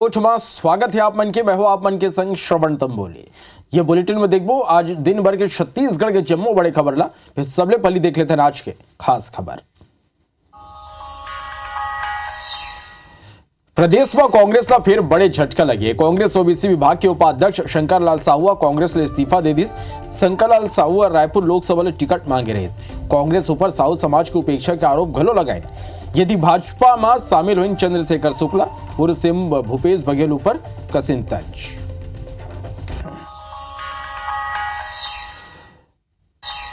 कुछ मां स्वागत है आप मन के, मैं हूं आप मन के संग श्रवण तंबोली। ये बुलेटिन में देखबो आज दिन भर के छत्तीसगढ़ के जम्मू बड़े खबर ला फिर सबले पहले देख लेते हैं आज के खास खबर। प्रदेश में कांग्रेस ला फिर बड़े झटका लगे। कांग्रेस ओबीसी विभाग के उपाध्यक्ष शंकर लाल साहू कांग्रेस ले इस्तीफा दे दी। शंकर लाल साहू रायपुर लोकसभा ले टिकट मांगे रहे। कांग्रेस ऊपर साहू समाज की उपेक्षा के आरोप घलो लगाए। यदि भाजपा में शामिल हुई चंद्रशेखर शुक्ला, पूर्व सीएम भूपेश बघेल ऊपर कसिन तंज।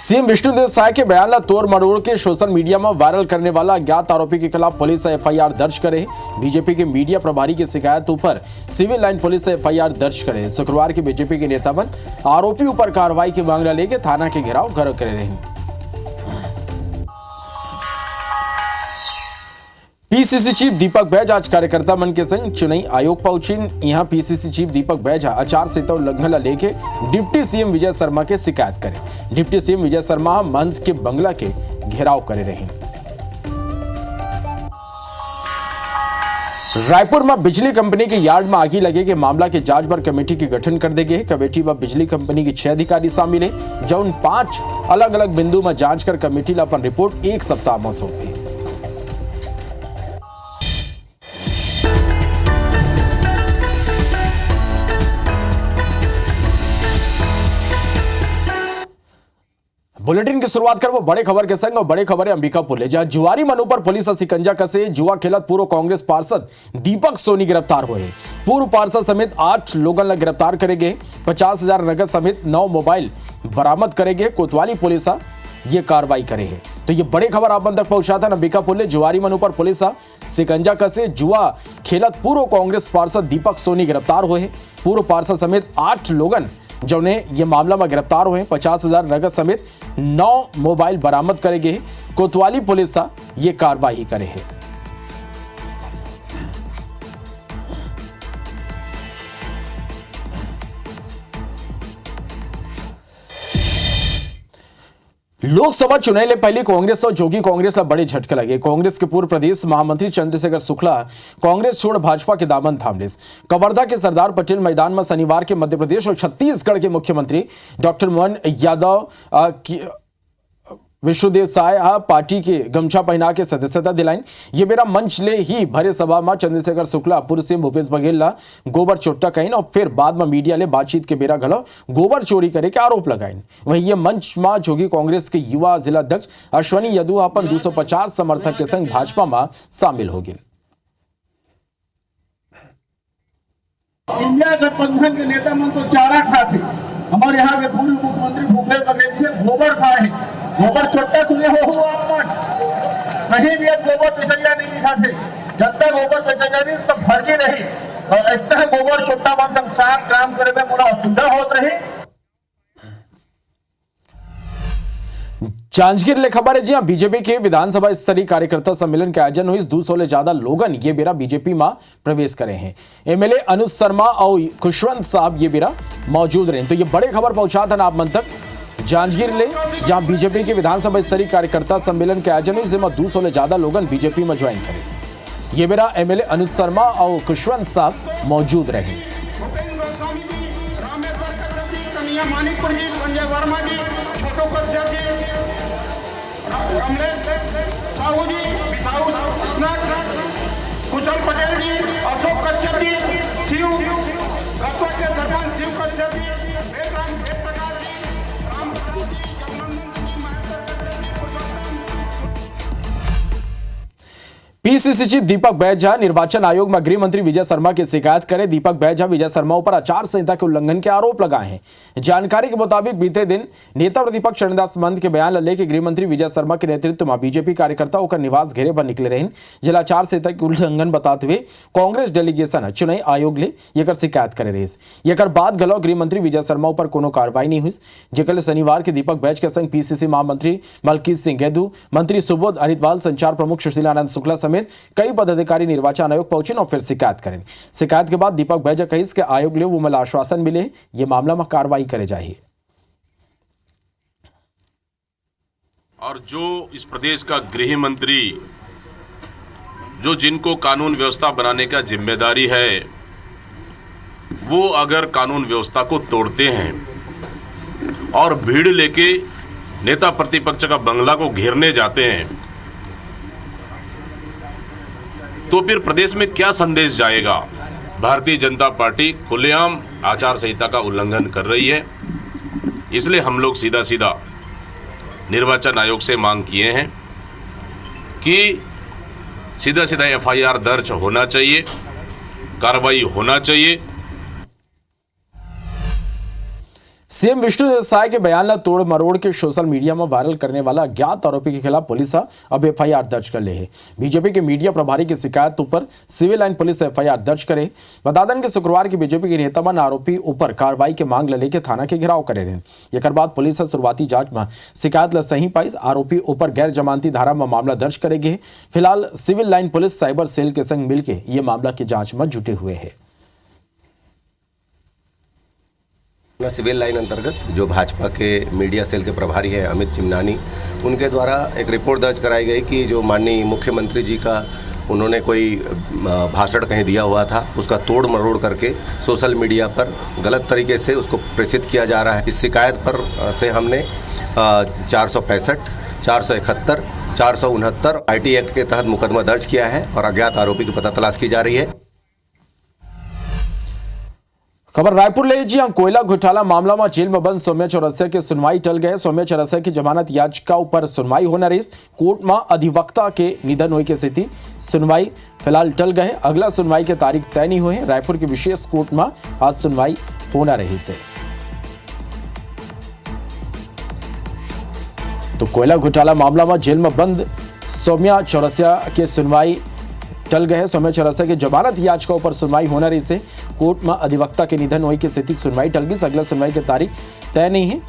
सीएम विष्णुदेव साय के बयान ला तोड़ मरोड़ के सोशल मीडिया में वायरल करने वाला अज्ञात आरोपी के खिलाफ पुलिस एफआईआर दर्ज करे। बीजेपी के मीडिया प्रभारी की शिकायत ऊपर सिविल लाइन पुलिस एफआईआर दर्ज करे। शुक्रवार के बीजेपी के नेता बन आरोपी ऊपर कार्रवाई की मांग लेके थाना के घेराव कर रहे। पीसीसी चीफ दीपक बैज आज कार्यकर्ता मन के संग चुनाई आयोग पहुंचिन। यहाँ पीसीसी चीफ दीपक बैज आचार संहिता उल्लंघन लेके डिप्टी सीएम विजय शर्मा के शिकायत करे। डिप्टी सीएम विजय शर्मा महंत के बंगला के घेराव करे रहे। रायपुर में बिजली कंपनी के यार्ड में आगी लगे के मामला के जांच पर कमेटी की गठन कर दे गए। कमेटी में बिजली कंपनी के 6 अधिकारी शामिल है, जो उन 5 अलग अलग बिंदु में जांच कर कमेटी ला अपन रिपोर्ट 1 सप्ताह में सौंपी। बुलेटिन की शुरुआत कर वो बड़े खबर के संग और बड़े खबर है अंबिकापुर ले, जहां जुआरी मनु पर पुलिस सिकंजा कसे। जुआ खेलत पूर्व कांग्रेस पार्षद दीपक सोनी गिरफ्तार हुए। पूर्व पार्षद समेत 8 लोगों ने गिरफ्तार करेंगे। 50,000 नगद समेत 9 मोबाइल बरामद करेंगे। कोतवाली पुलिस ये कार्रवाई करे है। तो ये बड़े खबर आप तक पहुंचा था अंबिकापुर ले। जुआरी मनु पर पुलिस सिकंजा कसे। जुआ खेलत पूर्व कांग्रेस पार्षद दीपक सोनी गिरफ्तार हुए। पूर्व पार्षद समेत 8 लोगन जो ने ये मामला में गिरफ्तार हुए। 50,000 नगद समेत 9 मोबाइल बरामद करेंगे। कोतवाली पुलिस ये कार्रवाई करे है। लोकसभा चुनाव ले पहले कांग्रेस और जोगी कांग्रेस ला बड़े झटके लगे। कांग्रेस के पूर्व प्रदेश महामंत्री चंद्रशेखर शुक्ला कांग्रेस छोड़ भाजपा के दामन थाम ले। कवर्धा के सरदार पटेल मैदान में शनिवार के मध्य प्रदेश और छत्तीसगढ़ के मुख्यमंत्री डॉक्टर मोहन यादव विष्णुदेव साय पार्टी के गमछा पहना के सदस्यता दिलाइन। ये मेरा मंच ले ही भरे सभा में चंद्रशेखर शुक्ला पूर्व सीएम भूपेश बघेल ला गोबर चोट्टा कहीन और फिर बाद में मीडिया ले बातचीत के बेरा घलो गोबर चोरी करे के आरोप लगाइन। वहीं ये मंच में जोगी कांग्रेस के युवा जिला अध्यक्ष अश्वनी यदु अपन 250 समर्थक के संग भाजपा में शामिल हो गए। इंडिया गठबंधन के नेता मन तो चारा खाते, हमारे यहाँ के पूर्व मुख्यमंत्री भूपेश बघेल से गोबर खाए। गोबर चोट्टा सुने हो आप मन कहीं भी अब गोबर पिछड़िया नहीं दिखा थे। जब तक गोबर पिछड़िया नहीं तब फर्जी रही और इतना गोबर चोट्टा मन सब 4 काम करे में पूरा असुविधा होत रही। जांजगीर ले खबर है जी हाँ, बीजेपी के विधानसभा स्तरीय कार्यकर्ता सम्मेलन के आयोजन हुई। 200 ले ज्यादा लोगन ये बेरा बीजेपी में प्रवेश करे हैं। एमएलए अनुज शर्मा और खुशवंत साहब ये बेरा मौजूद रहे। तो ये बड़े खबर पहुंचा था ना आप मन तक जांजगीर ले, जहां बीजेपी के विधानसभा स्तरीय कार्यकर्ता सम्मेलन के आयोजन हुई, जिसमें 200 ले ज्यादा लोगन बीजेपी में ज्वाइन करे। ये बेरा एमएलए अनुज शर्मा और खुशवंत साहब मौजूद रहे। कुशल पटेल जी, अशोक कश्यप जी, शिव रत्वा के सरपंच शिव कश्यप जी, वेदप्रकाश जी, राम जी, जगनंदन जी, पीसीसी चीफ दीपक बैज निर्वाचन आयोग में गृह मंत्री विजय शर्मा की शिकायत करे। दीपक बैज विजय शर्मा ऊपर आचार संहिता के उल्लंघन के आरोप लगाए हैं। जानकारी के मुताबिक बीते दिन नेता प्रतिपक्ष चरणदास महंत के बयान लेके गृह मंत्री विजय शर्मा के नेतृत्व में बीजेपी कार्यकर्ताओं का निवास घेरे पर निकले रहे। जिला आचार संहिता के उल्लंघन बताते हुए कांग्रेस डेलीगेशन चुनाव आयोग ले ये शिकायत करे रही। ये बाद गलो गृह मंत्री विजय शर्मा ऊपर कोनो कार्रवाई नहीं हुई। जेकल शनिवार के दीपक बैज के संग पीसीसी महामंत्री मलकीत सिंह गैदू, मंत्री सुबोध अरितवाल, संचार प्रमुख सुशीलानंद शुक्ला समेत कई पदाधिकारी निर्वाचन आयोग पहुंचे और फिर शिकायत करें। शिकायत के बाद दीपक बैज कही के आयोग ले वो मला आश्वासन मिले ये मामला में कार्रवाई करे जाए। और जो इस प्रदेश का गृह मंत्री जो जिनको कानून व्यवस्था बनाने का जिम्मेदारी है वो अगर कानून व्यवस्था को तोड़ते हैं और भीड़ लेके नेता प्रतिपक्ष का बंगला को घेरने जाते हैं, तो फिर प्रदेश में क्या संदेश जाएगा? भारतीय जनता पार्टी खुलेआम आचार संहिता का उल्लंघन कर रही है। इसलिए हम लोग सीधा सीधा निर्वाचन आयोग से मांग किए हैं कि सीधा सीधा एफआईआर दर्ज होना चाहिए, कार्रवाई होना चाहिए। सीएम विष्णु देव के बयान ला तोड़ मरोड़ के सोशल मीडिया में वायरल करने वाला अज्ञात आरोपी के खिलाफ पुलिस अब एफआईआर दर्ज कर ले है। बीजेपी के मीडिया प्रभारी की शिकायत ऊपर सिविल लाइन पुलिस एफआईआर दर्ज करे। बता दें कि शुक्रवार की बीजेपी के नेता मन आरोपी ऊपर कार्रवाई के मांग लेके थाना के घेराव करे रहे। एक बाद पुलिस शुरुआती जांच में शिकायत ला सही पाई आरोपी ऊपर गैर जमानती धारा में मामला दर्ज करेगी। फिलहाल civil line police cyber cell के संग मिलकर ये मामला की जांच में जुटे हुए है। सिविल लाइन अंतर्गत जो भाजपा के मीडिया सेल के प्रभारी हैं अमित चिमनानी, उनके द्वारा एक रिपोर्ट दर्ज कराई गई कि जो माननीय मुख्यमंत्री जी का उन्होंने कोई भाषण कहीं दिया हुआ था, उसका तोड़ मरोड़ करके सोशल मीडिया पर गलत तरीके से उसको प्रेषित किया जा रहा है। इस शिकायत पर से हमने 465, 471, 469 IT एक्ट के तहत मुकदमा दर्ज किया है और अज्ञात आरोपी की पता तलाश की जा रही है। खबर रायपुर ले जी कोयला घोटाला मामला में जेल में बंद सौम्या चौरसिया की सुनवाई टल गए। सौम्या चौरसिया की जमानत याचिका ऊपर सुनवाई होना रही। कोर्ट में अधिवक्ता के निधन होने की स्थिति सुनवाई फिलहाल टल गए। अगला सुनवाई की तारीख तय नहीं हुई। रायपुर की विशेष कोर्ट में आज सुनवाई होना रही से। तो कोयला घोटाला मामला में जेल में बंद सौम्या चौरसिया की सुनवाई टल गए। सौम्या चौरसिया की जमानत याचिका ऊपर सुनवाई होना रही से कोर्ट में अधिवक्ता के निधन होने की स्थिति सुनवाई टल गई। अगला सुनवाई की तारीख तय नहीं है।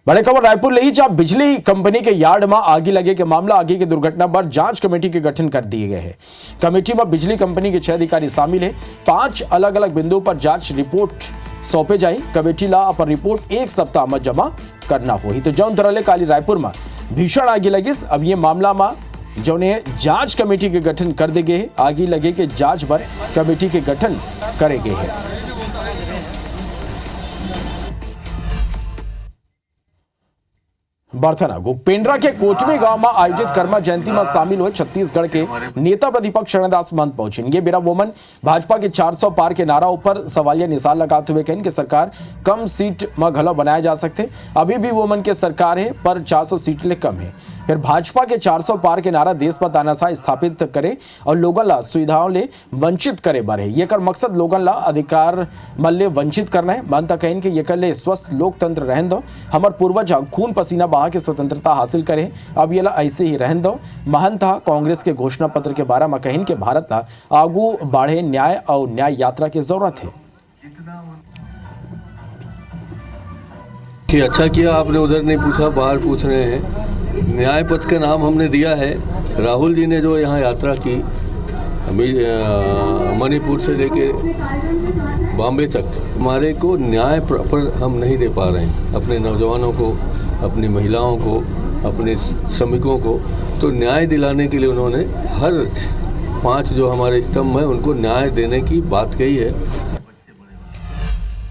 बड़े खबर रायपुर ले ही जहां बिजली कंपनी के यार्ड में आगी लगे के मामला आगे की दुर्घटना पर जांच कमेटी के गठन कर दिए गए हैं। कमेटी में बिजली कंपनी के 6 अधिकारी शामिल है। 5 अलग अलग बिंदुओं पर जांच रिपोर्ट सौंपे जाए। कमेटी ला अपन रिपोर्ट 1 सप्ताह में जमा करना होगी। तो जौन तरह काली रायपुर में भीषण आगी लगी, अब ये मामला में जौने जांच कमेटी के गठन कर दे गए। आगी लगे के जांच पर कमेटी के गठन करे गए हैं। बर्थना पेंड्रा के कोटमी गांव में आयोजित कर्मा जयंती में शामिल हुए छत्तीसगढ़ के नेता प्रतिपक्ष शरणदास महंत पहुंचे। ये बेरा वोमन भाजपा के 400 पार के नारा ऊपर सवालिया निशान लगाते हुए कहें कि सरकार कम सीट में घलो बनाया जा सकते। अभी भी वोमन के सरकार है पर 400 सीट ले कम है। फिर भाजपा के 400 पार के नारा देश पर तानाशाह स्थापित करे और लोगन ला सुविधाओं ले वंचित करे बारे। ये कर मकसद लोगन ला अधिकार मल्ले वंचित करना है। महंत कहें कि ये कर ले स्वस्थ लोकतंत्र रहन दो। हमार पूर्वज खून पसीना बहा के स्वतंत्रता हासिल करें, अब ये ला ऐसे ही रहन दो। महंत कांग्रेस के घोषणा पत्र के बारे में कहें कि भारत आगू बढ़े न्याय और न्याय यात्रा की जरूरत है। कि अच्छा किया आपने उधर नहीं पूछा, बाहर पूछ रहे हैं। न्याय पथ का नाम हमने दिया है। राहुल जी ने जो यहाँ यात्रा की मणिपुर से लेके बॉम्बे तक, हमारे को न्याय प्रॉपर हम नहीं दे पा रहे हैं अपने नौजवानों को, अपनी महिलाओं को, अपने श्रमिकों को। तो न्याय दिलाने के लिए उन्होंने हर 5 जो हमारे स्तंभ हैं उनको न्याय देने की बात कही है।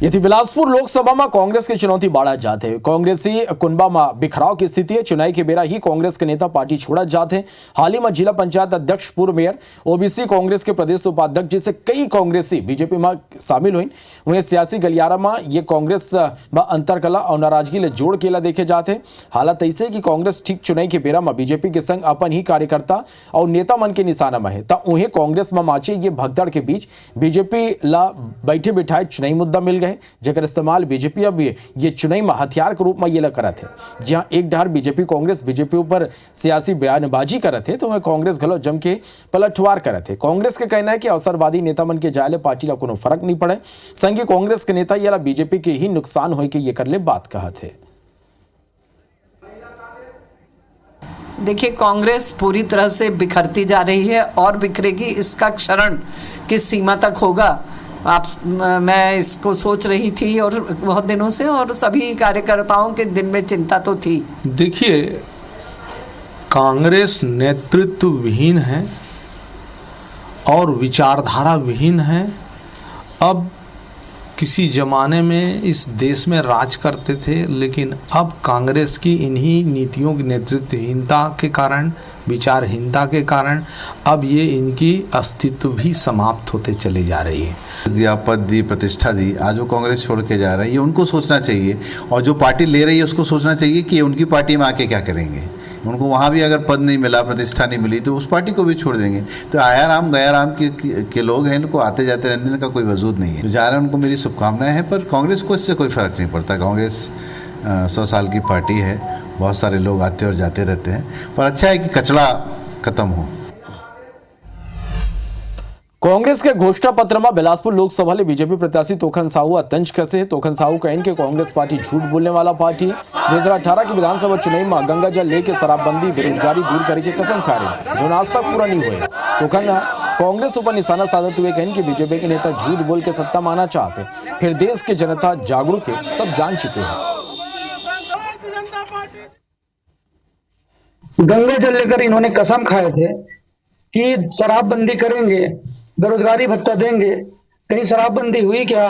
यदि बिलासपुर लोकसभा में कांग्रेस की चुनौती बढ़ा जाते, कांग्रेसी कुनबा में बिखराव की स्थिति है। चुनाव के बेरा ही कांग्रेस के नेता पार्टी छोड़ा जाते। हाल ही में जिला पंचायत अध्यक्ष, पूर्व मेयर, ओबीसी कांग्रेस के प्रदेश उपाध्यक्ष जैसे कई कांग्रेसी बीजेपी में शामिल हुई। वहीं सियासी गलियारा में ये कांग्रेस में अंतर कला और नाराजगी ले जोड़ केला देखे जाते। हालात ऐसे कि कांग्रेस ठीक चुनाव के बेरा में बीजेपी के संग अपन ही कार्यकर्ता और नेता मन के निशाना में है, तब उन्हें कांग्रेस में माचे ये भगदड़ के बीच बीजेपी ला बैठे बिठाए चुनावी मुद्दा मिल गए, जेकर इस्तेमाल बीजेपी अब ये चुनावी में हथियार के रूप में ये ला करत है। जहां एक डहर बीजेपी कांग्रेस बीजेपी ऊपर सियासी बयानबाजी करत है, तो वह कांग्रेस गलो जम के पलटवार करत है। कांग्रेस के कहना है कि अवसरवादी नेता मन के जायले पार्टी ला कोनो फर्क नहीं पड़े। संघी कांग्रेस के नेता ये ला बीजेपी के ही नुकसान होए के ये कर ले बात कहत है। देखिए, कांग्रेस पूरी तरह से बिखरती जा रही है और बिखरेगी। इसका क्षरण किस सीमा तक होगा मैं इसको सोच रही थी और बहुत दिनों से, और सभी कार्यकर्ताओं के दिन में चिंता तो थी। देखिए, कांग्रेस नेतृत्व विहीन है और विचारधारा विहीन है। अब किसी ज़माने में इस देश में राज करते थे, लेकिन अब कांग्रेस की इन्हीं नीतियों की नेतृत्वहीनता के कारण, विचारहीनता के कारण अब ये इनकी अस्तित्व भी समाप्त होते चली जा रही है। दिया पद दी, प्रतिष्ठा दी, आज वो कांग्रेस छोड़ के जा रही है। उनको सोचना चाहिए, और जो पार्टी ले रही है उसको सोचना चाहिए कि उनकी पार्टी में आके क्या करेंगे। उनको वहाँ भी अगर पद नहीं मिला, प्रतिष्ठा नहीं मिली, तो उस पार्टी को भी छोड़ देंगे। तो आया राम गया राम के लोग हैं, इनको आते जाते रहने का कोई वजूद नहीं है। जो जा रहे हैं उनको मेरी शुभकामनाएं हैं, पर कांग्रेस को इससे कोई फ़र्क नहीं पड़ता। कांग्रेस 100 साल की पार्टी है, बहुत सारे लोग आते और जाते रहते हैं, पर अच्छा है कि कचरा खत्म हो। कांग्रेस के घोषणा पत्र में बिलासपुर लोकसभा ले बीजेपी प्रत्याशी तोखन साहू अतंज कसे है। तोखन साहू कहें कि कांग्रेस पार्टी झूठ बोलने वाला पार्टी है। 2018 की विधानसभा चुनाव में गंगा जल लेके शराबबंदी, बेरोजगारी दूर करे के कसम खा रहे, जो आज तक पूरा नहीं हुए। तोखन कांग्रेस ऊपर निशाना साधते हुए कहें कि बीजेपी के नेता झूठ बोल के सत्ता माना चाहते, फिर देश की जनता जागरूक है, सब जान चुके हैं। गंगा जल लेकर इन्होंने कसम खाए थे कि शराबबंदी करेंगे, बेरोजगारी भत्ता देंगे। कहीं शराबबंदी हुई क्या?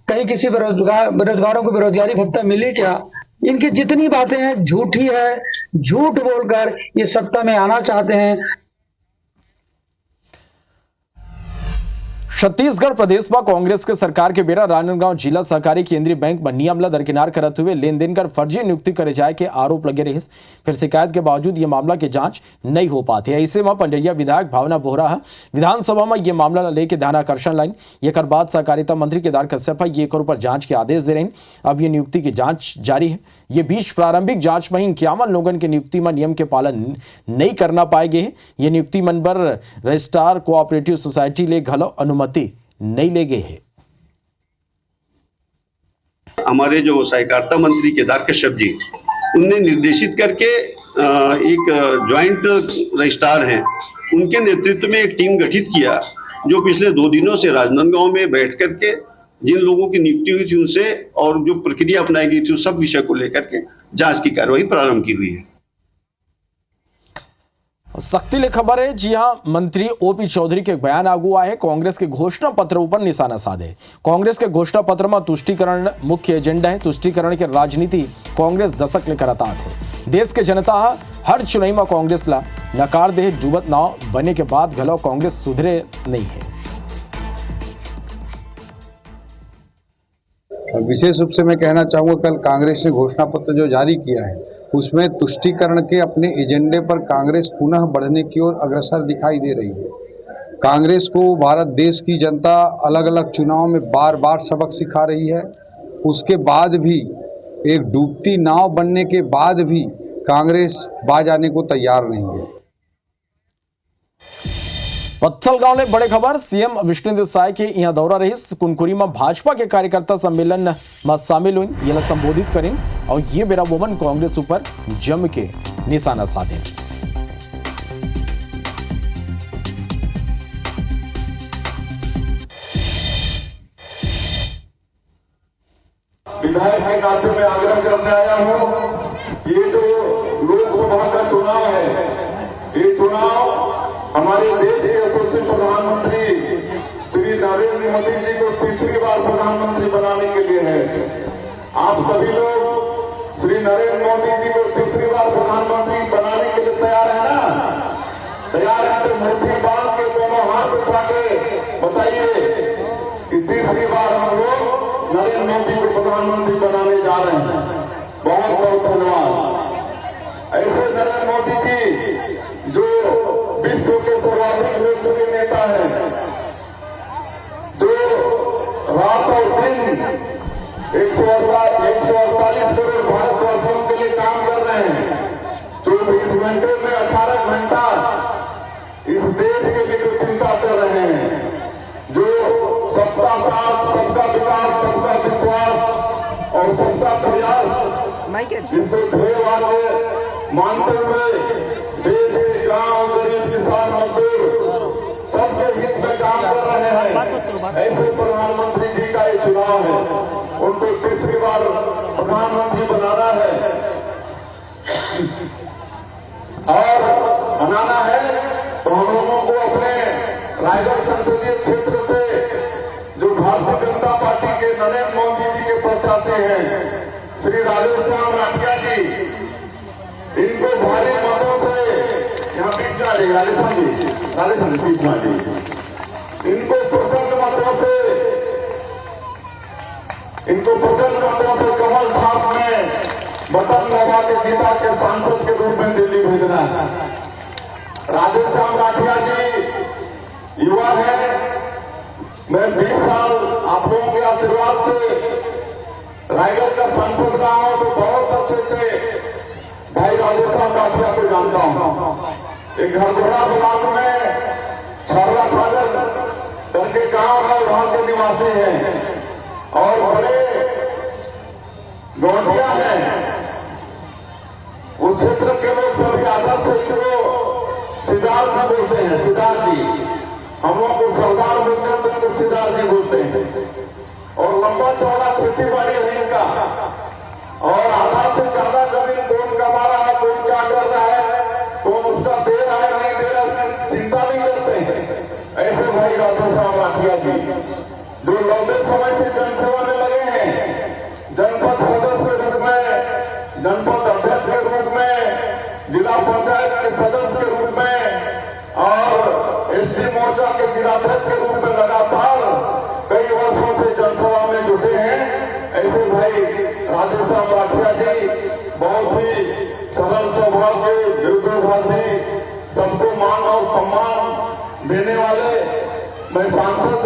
कहीं किसी बेरोजगारों को बेरोजगारी भत्ता मिली क्या? इनकी जितनी बातें हैं झूठी है। झूठ बोलकर ये सत्ता में आना चाहते हैं। छत्तीसगढ़ प्रदेश में कांग्रेस के सरकार के बेरा राजनांदगांव जिला सहकारी केंद्रीय बैंक में नियम ला दरकिनार करते हुए लेन देन कर फर्जी नियुक्ति करे जाए के आरोप लगे रहे। फिर शिकायत के बावजूद ये मामला की जांच नहीं हो पाती है। ऐसे में पंडरिया विधायक भावना बोहरा विधानसभा में ये मामला लेके ध्यानाकर्षण लाइन। एक बाद सहकारिता मंत्री केदार कश्यप ये पर जांच के आदेश दे रहे हैं। अब ये नियुक्ति की जांच जारी है। ये बीच प्रारंभिक जांच में 51 लोगों की नियुक्ति में नियम के पालन नहीं करना पाए गए। ये नियुक्ति मन पर रजिस्ट्रार कोऑपरेटिव सोसाइटी ले घलो अनुमति नहीं ले गए हैं। हमारे जो सहकारिता मंत्री केदार कश्यप जी, उनने निर्देशित करके एक ज्वाइंट रजिस्ट्रार हैं, उनके नेतृत्व में एक टीम गठित किया, जो पिछले 2 दिनों से राजनांदगांव में बैठ करके जिन लोगों की नियुक्ति हुई थी उनसे और जो प्रक्रिया अपनाई गई थी उस सब विषय को लेकर के जांच की कार्रवाई प्रारंभ की हुई है। सख्ती ले खबर है। जी हां, मंत्री ओपी चौधरी के बयान आगू आए। कांग्रेस के घोषणा पत्र ऊपर निशाना साधे। कांग्रेस के घोषणा पत्र में तुष्टीकरण मुख्य एजेंडा है। तुष्टीकरण की राजनीति कांग्रेस दशक ले करता है। देश के जनता हर चुनाव में कांग्रेस ला नकार दे। डूबत नाव बने के बाद घलो कांग्रेस सुधरे नहीं है। विशेष रूप से मैं कहना चाहूँगा, कल कांग्रेस ने घोषणा पत्र जो जारी किया है उसमें तुष्टीकरण के अपने एजेंडे पर कांग्रेस पुनः बढ़ने की ओर अग्रसर दिखाई दे रही है। कांग्रेस को भारत देश की जनता अलग अलग चुनाव में बार बार सबक सिखा रही है। उसके बाद भी, एक डूबती नाव बनने के बाद भी कांग्रेस बाज आने को तैयार नहीं है। पत्थलगांव ने बड़े खबर। सीएम विष्णुदेव साय के यहाँ दौरा रही। कुनकुरी में भाजपा के कार्यकर्ता सम्मेलन में शामिल हुई। ये संबोधित करें और ये बेरा वोमन कांग्रेस ऊपर जम के निशाना साधे। विधायक के नाते में आग्रह करने आया हूं, ये जो लोकसभा का चुनाव है, ये चुनाव हमारे देश के यशस्वी प्रधानमंत्री श्री नरेंद्र मोदी जी को तीसरी बार प्रधानमंत्री बनाने के लिए है। आप सभी लोग श्री नरेंद्र मोदी जी को तीसरी बार प्रधानमंत्री बनाने के लिए तैयार है ना? तैयार है तो मुट्ठी बांध के दोनों हाथ उठा के बताइए कि तीसरी बार हम लोग नरेंद्र मोदी को प्रधानमंत्री बनाने जा रहे हैं। बहुत बहुत धन्यवाद। ऐसे नरेंद्र मोदी जी जो विश्व के सर्वाधिक लोकप्रिय नेता है, जो रात और दिन 148 करोड़ भारतवासियों के लिए काम कर रहे हैं, 24 घंटे में 18 घंटा इस देश के लिए चिंता कर रहे हैं, जो सबका साथ, सबका विकास, सबका विश्वास और सबका प्रयास, जिससे ध्येय वाले मानते हुए देश के गांव, गरीब, किसान, मजदूर सबके हित में काम कर रहे हैं। ऐसे प्रधानमंत्री जी का ये चुनाव है, उनको तीसरी बार प्रधानमंत्री बनाना है। बनाना है तो हम लोगों को अपने रायगढ़ संसदीय क्षेत्र से जो भारतीय जनता पार्टी के नरेंद्र मोदी जी के प्रत्याशी हैं श्री राधेश्याम राठिया जी, इनको भारी मतों से यहाँ बीच में आ जाइए, राधेश्याम जी बीच में आ जाइए, इनको प्रचंड मतों से कमल छाप में बटन दबा के जीता के सांसद के रूप में दिल्ली भेजना है। राधेश्याम राठिया जी युवा है, मैं 20 साल आप लोगों के आशीर्वाद से रायगढ़ का सांसद रहा हूं, तो बहुत अच्छे से भाई राधेश्याम राठिया को जानता हूं। एक हरगोड़ा ब्लॉक में छर्रा फादर करके गांव है, वहां के निवासी हैं और बड़े गौंडिया हैं। उस क्षेत्र के लोग सभी आदर से इसको सिद्धार्थ जी बोलते हैं, सिद्धार्थ जी। हम लोग को सरदार बोलते हैं तो उनको सिद्धार्थ जी बोलते हैं। और लंबा चौड़ा खेती बाड़ी है इनका, और आधा से ज्यादा जमीन कौन कमा रहा है, कौन क्या कर रहा है, कौन उसका दे रहा है नहीं दे रहा है, चिंता नहीं करते हैं। ऐसे भाई राधेश्याम राठिया जी जो लंबे समय से जनसेवा में लगे हैं, जनपद सदस्य के रूप में, जनपद अध्यक्ष के रूप में, जिला पंचायत के सदस्य के रूप में और एसटी मोर्चा के जिलाध्यक्ष के रूप में लगातार कई वर्षों से जनसेवा में जुटे हैं। ऐसे भाई राधेश्याम राठिया जी बहुत ही सरल स्वभाव के, बिल्कुलभाषी, सबको मान और सम्मान देने वाले। मैं सांसद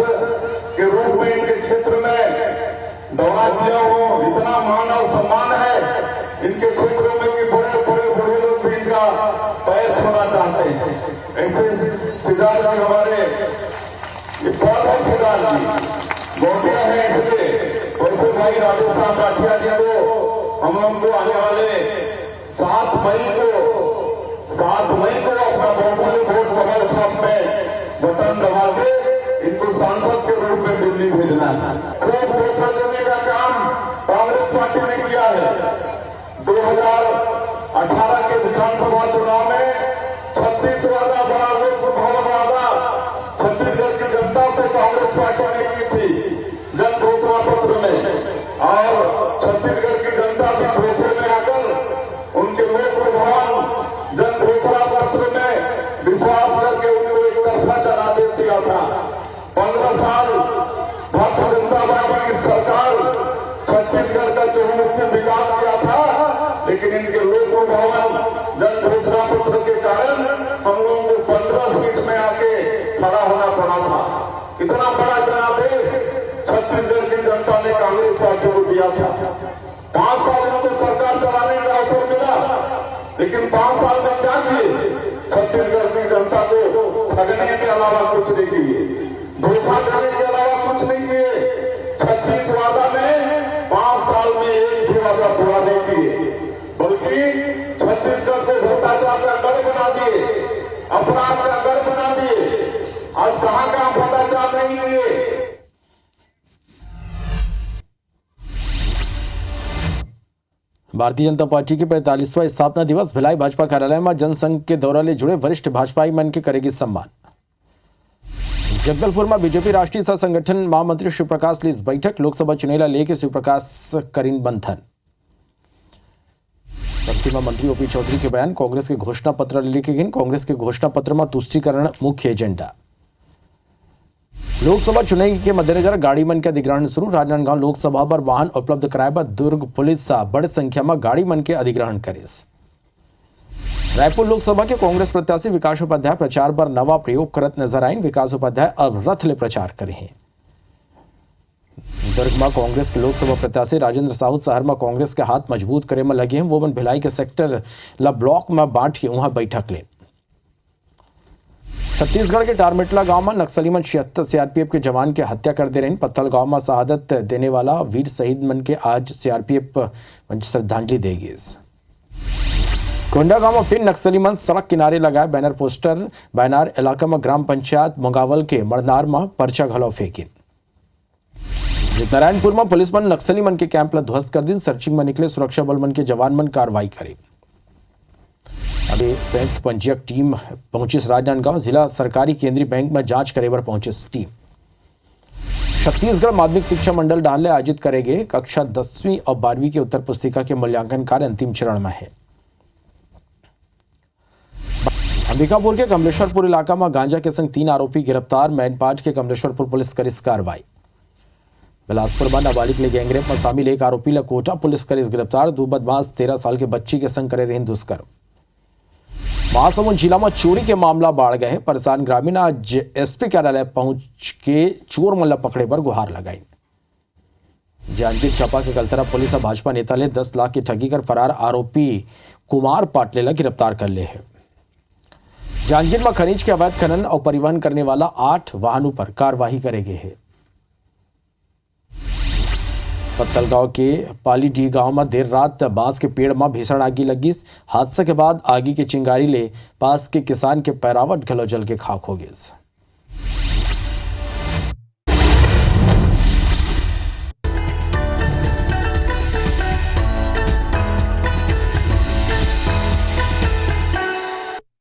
के रूप में इनके क्षेत्र में दौरा किया हूँ, इतना मान और सम्मान है इनके क्षेत्र में कि बड़े बड़े लोग भी इनका पैर छूना चाहते हैं। ऐसे सिद्धार्थ जी हमारे सिद्धार्थ जी गौटिया है, इसलिए वैसे भाई राधेश्याम राठिया जी को हम लोग को आने वाले 7 मई को अपना बहुमूल्य वोट कमल छाप में बटन दबा के इनको सांसद के रूप में दिल्ली भेजना है। खूब वोट देने का काम कांग्रेस पार्टी ने किया है। 2018 के विधानसभा चुनाव में 36 वादा बड़ा लोक भवन वादा छत्तीसगढ़ की जनता से कांग्रेस पार्टी ने की थी जन घोषणा पत्र में, और छत्तीसगढ़ की जनता भी धोखे में आकर उनके लोक भवन जन घोषणा पत्र में विश्वास करके उनको एक तरफा चला दे दिया था। 15 साल भारतीय जनता पार्टी की सरकार छत्तीसगढ़ का चहुमुखी विकास किया था, लेकिन इनके लोक भवन जन घोषणा पत्र के कारण हम लोगों को 15 सीट में आके खड़ा होना पड़ा था। इतना बड़ा जनादेश छत्तीसगढ़ की जनता ने कांग्रेस पार्टी को दिया था। 5 साल में तो सरकार चलाने का अवसर मिला, लेकिन 5 साल में क्या किए? छत्तीसगढ़ की जनता को ठगने के अलावा कुछ नहीं किए, धोखा करने के अलावा कुछ नहीं किए। 36 वादा में 5 साल में एक भी वादा पूरा नहीं किए, बल्कि छत्तीसगढ़ को भ्रष्टाचार का गढ़ बना दिए, अपराध का गढ़ बना दिए। आज कहां का भ्रष्टाचार नहीं किए। भारतीय जनता पार्टी के 45वां स्थापना दिवस भिलाई भाजपा कार्यालय में जनसंघ के दौरा ले जुड़े वरिष्ठ भाजपाई मन के करेगी सम्मान। जगदलपुर में बीजेपी राष्ट्रीय सह संगठन महामंत्री शिवप्रकाश लीज बैठक, लोकसभा चुनाव लेके शिवप्रकाश करीन बंधन। शक्ति में मंत्री ओपी चौधरी के बयान, कांग्रेस के घोषणा पत्र लिखे गए, कांग्रेस के घोषणा पत्र में तुष्टीकरण मुख्य एजेंडा। लोकसभा चुनाव के मद्देनजर गाड़ी मन के अधिग्रहण शुरू, राजनांदगांव लोकसभा पर वाहन उपलब्ध कराए बाद दुर्ग पुलिस बड़ी संख्या में गाड़ी मन के अधिग्रहण करेस। रायपुर लोकसभा के कांग्रेस प्रत्याशी विकास उपाध्याय प्रचार पर नवा प्रयोग करत नजर आए। विकास उपाध्याय अब रथ ले प्रचार करे हैं। दुर्ग में कांग्रेस के लोकसभा प्रत्याशी राजेंद्र साहू शहर में कांग्रेस के हाथ मजबूत करे में लगे हैं। वो मन भिलाई के सेक्टर ला ब्लॉक में बांट के वहां बैठक ले। छत्तीसगढ़ के टारमेटला गांव में नक्सली मन 76 सीआरपीएफ के जवान के हत्या कर दे रहे हैं। पत्थल गांव में शहादत देने वाला वीर शहीद मन के आज सीआरपीएफ श्रद्धांजलि देगी। कोंडा गांव में फिर नक्सली मन सड़क किनारे लगाए बैनर पोस्टर, बैनर इलाका में ग्राम पंचायत मुंगावल के मरनार में पर्चा घलो फेंके। नारायणपुर में पुलिस मन नक्सली मन के कैंप ला ध्वस्त कर दी। सर्चिंग में निकले सुरक्षा बल मन के जवान मन कार्रवाई करे। अभी संयुक्त पंजीयक टीम पहुंची राजनांदगांव जिला सरकारी केंद्रीय बैंक में जांच करे पर पहुंची टीम। छत्तीसगढ़ माध्यमिक शिक्षा मंडल डाले आयोजित करेंगे कक्षा 10वीं और 12वीं की उत्तर पुस्तिका के मूल्यांकन कार्य अंतिम चरण में है। अंबिकापुर के कमलेश्वरपुर इलाका में गांजा के संग 3 आरोपी गिरफ्तार। मैनपाट के कमलेश्वरपुर पुलिस करी कार्रवाई। बिलासपुर में नाबालिग ले गैंगरेप में शामिल एक आरोपी ला कोटा पुलिस करी गिरफ्तार। 2 बदमाश 13 साल के बच्ची के संग करे रहे दुष्कर्म। महासमुंद जिला में चोरी के मामला बढ़ गए। परेशान ग्रामीण आज एसपी कार्यालय पहुंच के चोर मल्ला पकड़े पर गुहार लगाई। जांजगीर चांपा के गलतरा पुलिस भाजपा नेता ले 10 लाख की ठगी कर फरार आरोपी कुमार पाटले ला गिरफ्तार कर ले है। जांजगीर में खनिज के अवैध खनन और परिवहन करने वाला 8 वाहनों पर कार्रवाई करेंगे है। पत्तलगांव के पालीडीह गांव में देर रात बांस के पेड़ में भीषण आगी लगी। हादसे के बाद आगी की चिंगारी ले पास के किसान के पैरावट घलो जल के खाक हो गए।